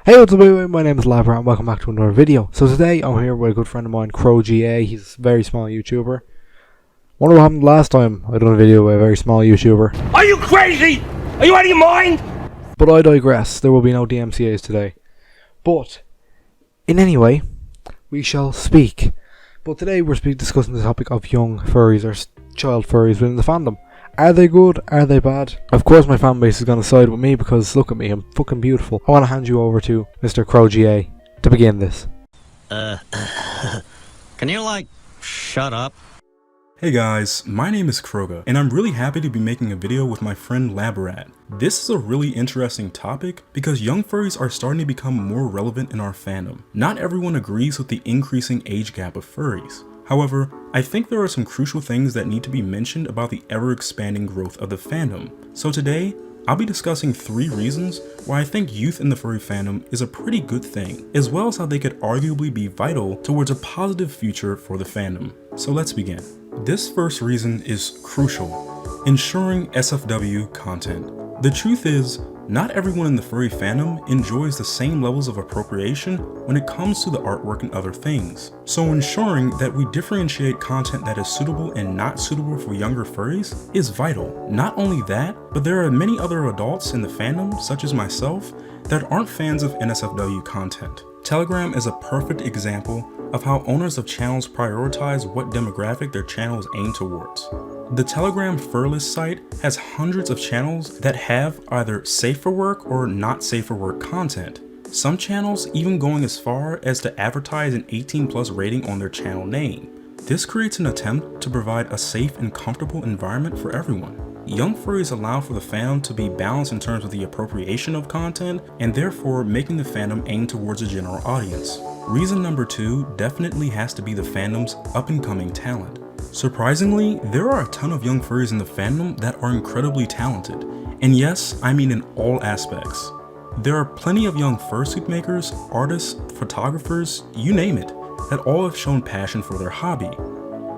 Hey, what's up everyone, my name is Labb and welcome back to another video. So today I'm here with a good friend of mine, Crowga. He's a very small YouTuber. Wonder what happened last time I done a video with a very small YouTuber. Are you crazy? Are you out of your mind? But I digress, there will be no DMCAs today. But, in any way, we shall speak. But today we're discussing the topic of young furries or child furries within the fandom. Are they good? Are they bad? Of course my fan base is going to side with me because look at me, I'm fucking beautiful. I want to hand you over to Mr. Crowga to begin this. Can you shut up? Hey guys, my name is Crowga, and I'm really happy to be making a video with my friend Labb. This is a really interesting topic because young furries are starting to become more relevant in our fandom. Not everyone agrees with the increasing age gap of furries. However, I think there are some crucial things that need to be mentioned about the ever-expanding growth of the fandom. So today, I'll be discussing 3 reasons why I think youth in the furry fandom is a pretty good thing, as well as how they could arguably be vital towards a positive future for the fandom. So let's begin. This first reason is crucial: ensuring SFW content. The truth is, not everyone in the furry fandom enjoys the same levels of appropriation when it comes to the artwork and other things. So ensuring that we differentiate content that is suitable and not suitable for younger furries is vital. Not only that, but there are many other adults in the fandom, such as myself, that aren't fans of NSFW content. Telegram is a perfect example of how owners of channels prioritize what demographic their channels aim towards. The Telegram Furlist site has hundreds of channels that have either safe for work or not safe for work content. Some channels even going as far as to advertise an 18+ rating on their channel name. This creates an attempt to provide a safe and comfortable environment for everyone. Young furries allow for the fandom to be balanced in terms of the appropriation of content, and therefore making the fandom aim towards a general audience. Reason number 2 definitely has to be the fandom's up-and-coming talent. Surprisingly, there are a ton of young furries in the fandom that are incredibly talented, and yes, I mean in all aspects. There are plenty of young fursuit makers, artists, photographers, you name it, that all have shown passion for their hobby.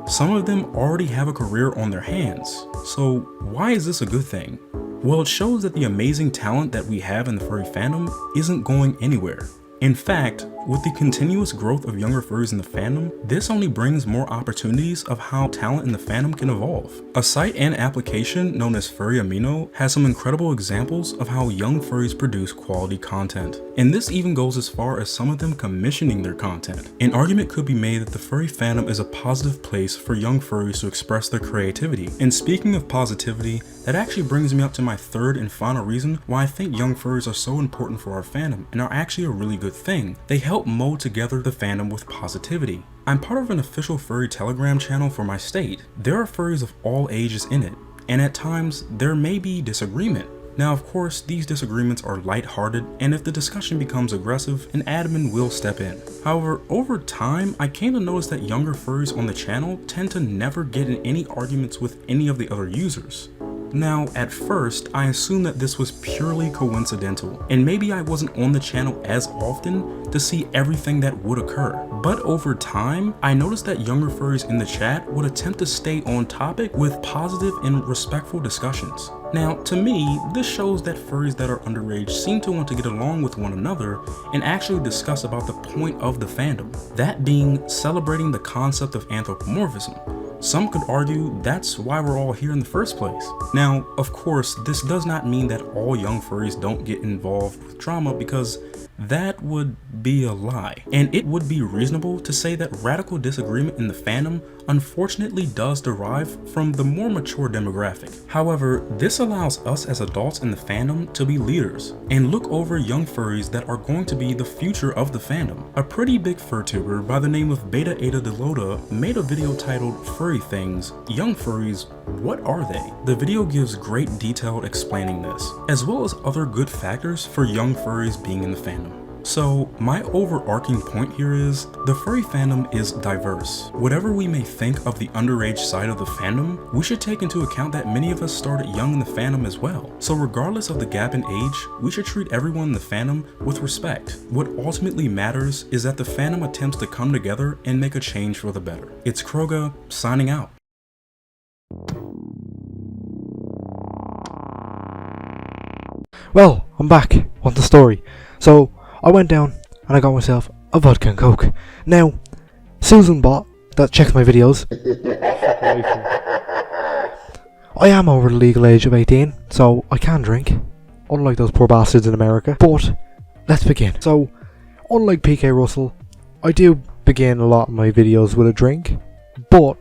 Some of them already have a career on their hands, so why is this a good thing? Well, it shows that the amazing talent that we have in the furry fandom isn't going anywhere. In fact, with the continuous growth of younger furries in the fandom, this only brings more opportunities of how talent in the fandom can evolve. A site and application known as Furry Amino has some incredible examples of how young furries produce quality content. And this even goes as far as some of them commissioning their content. An argument could be made that the furry fandom is a positive place for young furries to express their creativity. And speaking of positivity, that actually brings me up to my third and final reason why I think young furries are so important for our fandom and are actually a really good thing. They help mold together the fandom with positivity. I'm part of an official furry Telegram channel for my state. There are furries of all ages in it, and at times there may be disagreement. Now of course, these disagreements are lighthearted, and if the discussion becomes aggressive, an admin will step in. However, over time, I came to notice that younger furries on the channel tend to never get in any arguments with any of the other users. Now, at first, I assumed that this was purely coincidental, and maybe I wasn't on the channel as often to see everything that would occur. But over time, I noticed that younger furries in the chat would attempt to stay on topic with positive and respectful discussions. Now, to me, this shows that furries that are underage seem to want to get along with one another and actually discuss about the point of the fandom, that being celebrating the concept of anthropomorphism. Some could argue that's why we're all here in the first place. Now, of course, this does not mean that all young furries don't get involved with drama, because that would be a lie. And it would be reasonable to say that radical disagreement in the fandom unfortunately does derive from the more mature demographic. However, this allows us as adults in the fandom to be leaders and look over young furries that are going to be the future of the fandom. A pretty big furtuber by the name of Beta Ada Delota made a video titled Furry Things, Young Furries, What Are They? The video gives great detail explaining this, as well as other good factors for young furries being in the fandom. So my overarching point here is, the furry fandom is diverse. Whatever we may think of the underage side of the fandom, we should take into account that many of us started young in the fandom as well. So regardless of the gap in age, we should treat everyone in the fandom with respect. What ultimately matters is that the fandom attempts to come together and make a change for the better. It's Crowga, signing out. Well, I'm back. What's the story? So, I went down and I got myself a vodka and coke. Now, Susan bot that checks my videos. I am over the legal age of 18, so I can drink, unlike those poor bastards in America. But let's begin. So, unlike PK Russell, I do begin a lot of my videos with a drink, but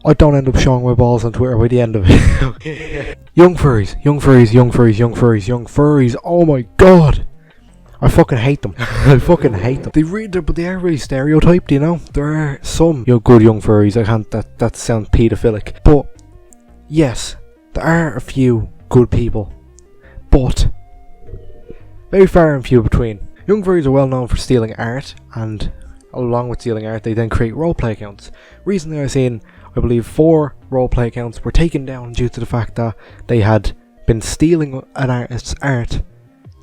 I don't end up showing my balls on Twitter by the end of it. Young furries, young furries, young furries, young furries, young furries. Oh my god, I fucking hate them. I fucking hate them. But they are really stereotyped, you know. There are some good young furries. I can't. That sounds paedophilic, but yes, there are a few good people, but very far and few between. Young furries are well known for stealing art, and along with stealing art, they then create roleplay accounts. Recently, I've seen, I believe, 4 roleplay accounts were taken down due to the fact that they had been stealing an artist's art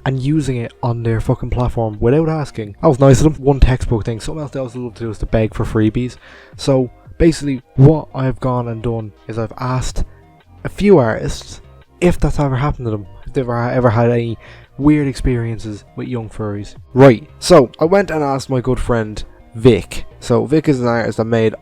and using it on their fucking platform without asking. That was nice of them. One textbook thing. Something else they also love to do is to beg for freebies. So basically, what I've gone and done is I've asked a few artists if that's ever happened to them, if they've ever had any weird experiences with young furries. Right, so I went and asked my good friend Vic. So Vic is an artist that made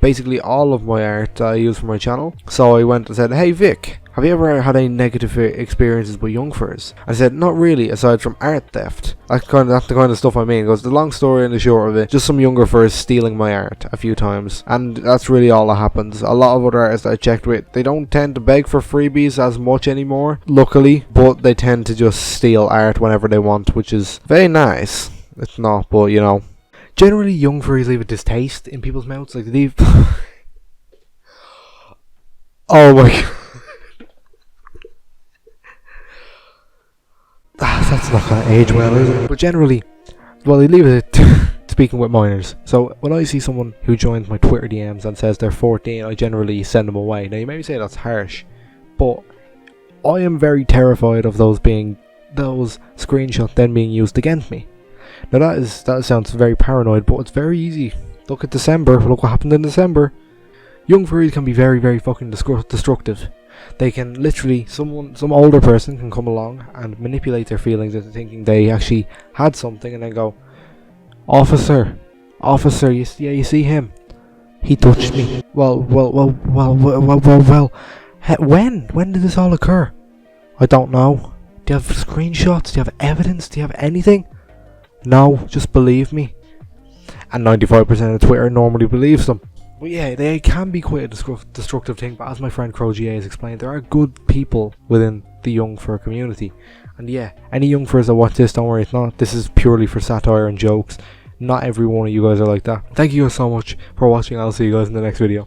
basically all of my art that I use for my channel. So I went and said, hey Vic, have you ever had any negative experiences with young furs? I said, not really, aside from art theft. That's the kind of stuff I mean. It goes, the long story and the short of it, just some younger furs stealing my art a few times. And that's really all that happens. A lot of other artists that I checked with, they don't tend to beg for freebies as much anymore, luckily. But they tend to just steal art whenever they want, which is very nice. It's not, but you know. Generally, young furries leave a distaste in people's mouths. Like, they leave... Oh my god. That's not gonna age well, is it? But generally, well, they leave it speaking with minors. So when I see someone who joins my Twitter DMs and says they're 14, I generally send them away. Now you may say that's harsh, but I am very terrified of those screenshots then being used against me. Now that sounds very paranoid, but it's very easy. Look at December. Look what happened in December. Young furries can be very, very fucking destructive. They can literally, some older person can come along and manipulate their feelings into thinking they actually had something, and then go, officer, you see him? He touched me. Well. When did this all occur? I don't know. Do you have screenshots? Do you have evidence? Do you have anything? No, just believe me. And 95% of Twitter normally believes them. But yeah, they can be quite a destructive thing, but as my friend Crowga has explained, there are good people within the young fur community. And yeah, any young furs that watch this, don't worry, this is purely for satire and jokes. Not every one of you guys are like that. Thank you guys so much for watching. I'll see you guys in the next video.